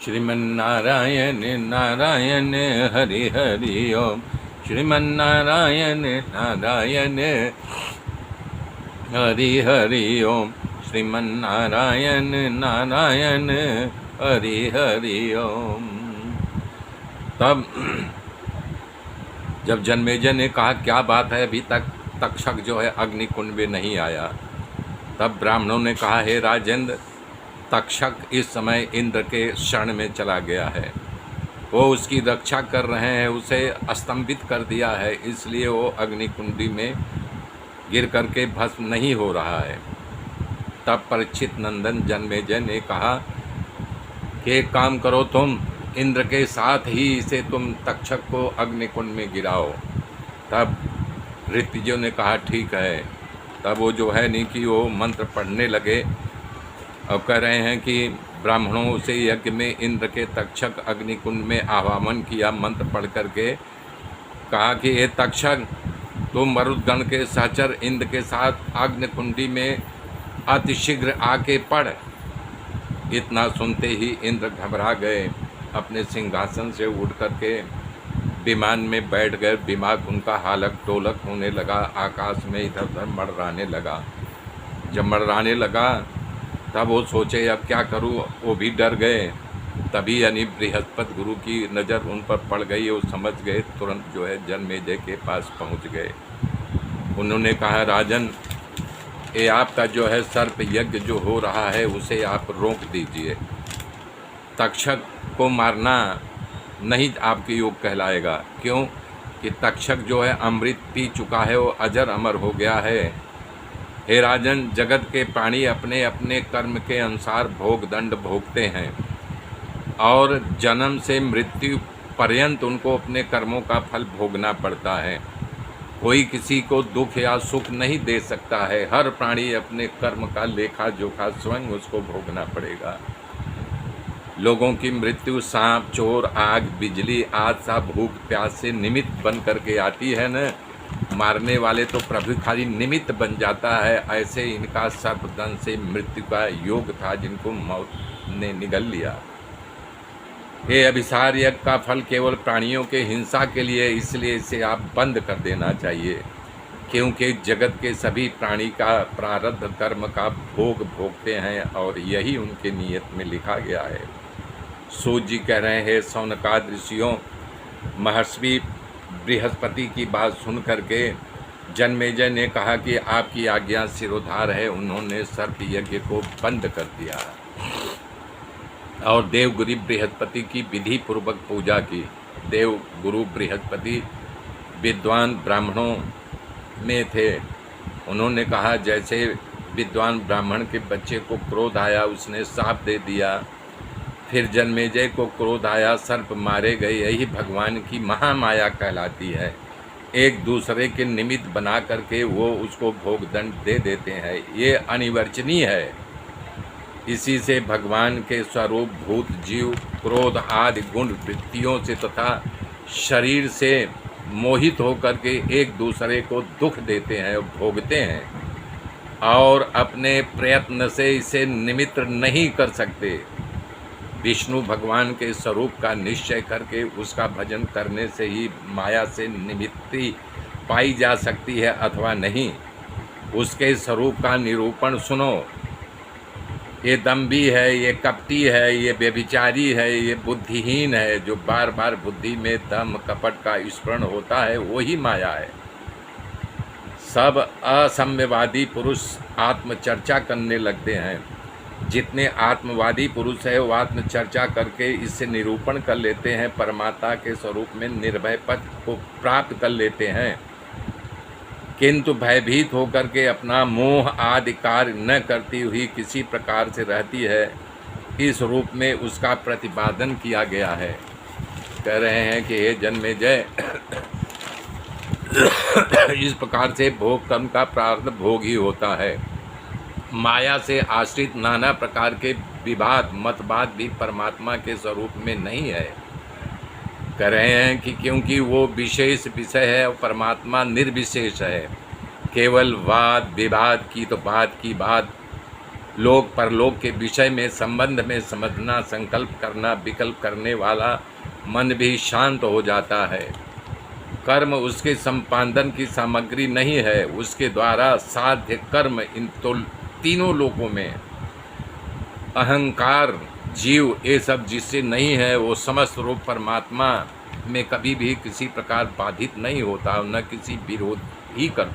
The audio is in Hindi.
श्रीमन्नारायण नारायण हरि हरि ओम। श्रीमन्नारायण नारायण हरि हरि ओम। श्रीमन्नारायण नारायण हरि हरि ओम। तब जब जन्मेजय ने कहा क्या बात है, अभी तक तक्षक जो है अग्निकुंड में नहीं आया, तब ब्राह्मणों ने कहा हे राजेंद्र, तक्षक इस समय इंद्र के शरण में चला गया है, वो उसकी रक्षा कर रहे हैं, उसे स्तंभित कर दिया है, इसलिए वो अग्निकुंडी में गिर करके भस्म नहीं हो रहा है। तब परीक्षित नंदन जन्मेजय ने कहा कि एक काम करो, तुम इंद्र के साथ ही इसे तुम तक्षक को अग्निकुंड में गिराओ। तब ऋत्विजों ने कहा ठीक है। तब वो जो है नहीं कि वो मंत्र पढ़ने लगे और कह रहे हैं कि ब्राह्मणों से यज्ञ में इंद्र के तक्षक अग्निकुंड में आह्वान किया, मंत्र पढ़ करके कहा कि ये तक्षक, तुम मरुदगण के सहचर इंद्र के साथ अग्निकुंडी में अतिशीघ्र आके पढ़। इतना सुनते ही इंद्र घबरा गए, अपने सिंहासन से उठ करके विमान में बैठ गए। दिमाग उनका हालक टोलक होने लगा, आकाश में इधर उधर मड़राने लगा। जब मड़राने लगा तब वो सोचे अब क्या करूं, वो भी डर गए। तभी यानी बृहस्पति गुरु की नज़र उन पर पड़ गई, वो समझ गए, तुरंत जो है जन्मेजय के पास पहुंच गए। उन्होंने कहा राजन, ये आपका जो है सर्प यज्ञ जो हो रहा है उसे आप रोक दीजिए। तक्षक को मारना नहीं आपके योग कहलाएगा। क्यों कि तक्षक जो है अमृत पी चुका है, वो अजर अमर हो गया है। हे राजन, जगत के प्राणी अपने अपने कर्म के अनुसार भोग दंड भोगते हैं और जन्म से मृत्यु पर्यंत उनको अपने कर्मों का फल भोगना पड़ता है। कोई किसी को दुख या सुख नहीं दे सकता है। हर प्राणी अपने कर्म का लेखा जोखा स्वयं उसको भोगना पड़ेगा। लोगों की मृत्यु सांप, चोर, आग, बिजली आदि सा भूख प्यास से निमित्त बन करके आती है न, मारने वाले तो प्रभु खाली निमित्त बन जाता है। ऐसे इनका सर्पदंश से मृत्यु का योग था, जिनको मौत ने निगल लिया। ये अभिसार यज्ञ का फल केवल प्राणियों के हिंसा के लिए, इसलिए इसे आप बंद कर देना चाहिए, क्योंकि जगत के सभी प्राणी का प्रारब्ध कर्म का भोग भोगते हैं और यही उनके नियत में लिखा गया है। सूत जी कह रहे हैं, सौनकादि ऋषियों, महर्षि बृहस्पति की बात सुन करके जन्मेजय ने कहा कि आपकी आज्ञा सिरोधार है। उन्होंने सर्प यज्ञ को बंद कर दिया और देवगुरु बृहस्पति की विधि पूर्वक पूजा की। देवगुरु बृहस्पति विद्वान ब्राह्मणों में थे। उन्होंने कहा जैसे विद्वान ब्राह्मण के बच्चे को क्रोध आया, उसने शाप दे दिया, फिर जन्मेजय को क्रोध आया, सर्प मारे गए। यही भगवान की महामाया कहलाती है। एक दूसरे के निमित्त बना करके वो उसको भोग दंड दे देते हैं, ये अनिवर्चनीय है। इसी से भगवान के स्वरूप भूत जीव क्रोध आदि गुण वृत्तियों से तथा शरीर से मोहित होकर के एक दूसरे को दुख देते हैं, भोगते हैं और अपने प्रयत्न से इसे निमित्त नहीं कर सकते। विष्णु भगवान के स्वरूप का निश्चय करके उसका भजन करने से ही माया से निमित्ति पाई जा सकती है अथवा नहीं। उसके स्वरूप का निरूपण सुनो। ये दम्भी है, ये कपटी है, ये व्यभिचारी है, ये बुद्धिहीन है। जो बार बार बुद्धि में दम कपट का स्मरण होता है वही माया है। सब असम्यवादी पुरुष आत्मचर्चा करने लगते हैं। जितने आत्मवादी पुरुष है वो आत्मचर्चा करके इससे निरूपण कर लेते हैं, परमात्मा के स्वरूप में निर्भय पद को प्राप्त कर लेते हैं, किंतु भयभीत होकर के अपना मोह आदि कार्य न करती हुई किसी प्रकार से रहती है। इस रूप में उसका प्रतिपादन किया गया है। कह रहे हैं कि हे जन्मेजय, इस प्रकार से भोग कर्म का प्रारब्ध भोग ही होता है। माया से आश्रित नाना प्रकार के विवाद मतवाद भी परमात्मा के स्वरूप में नहीं है। कह रहे हैं कि क्योंकि वो विशेष विषय है और परमात्मा निर्विशेष है। केवल वाद विवाद की तो बात की बात लोक परलोक के विषय में संबंध में समझना, संकल्प करना, विकल्प करने वाला मन भी शांत हो जाता है। कर्म उसके संपादन की सामग्री नहीं है, उसके द्वारा साध्य कर्म इन तीनों लोकों में। अहंकार, जीव, ये सब जिससे नहीं है वो समस्त रूप परमात्मा में कभी भी किसी प्रकार बाधित नहीं होता, न किसी विरोध ही करता।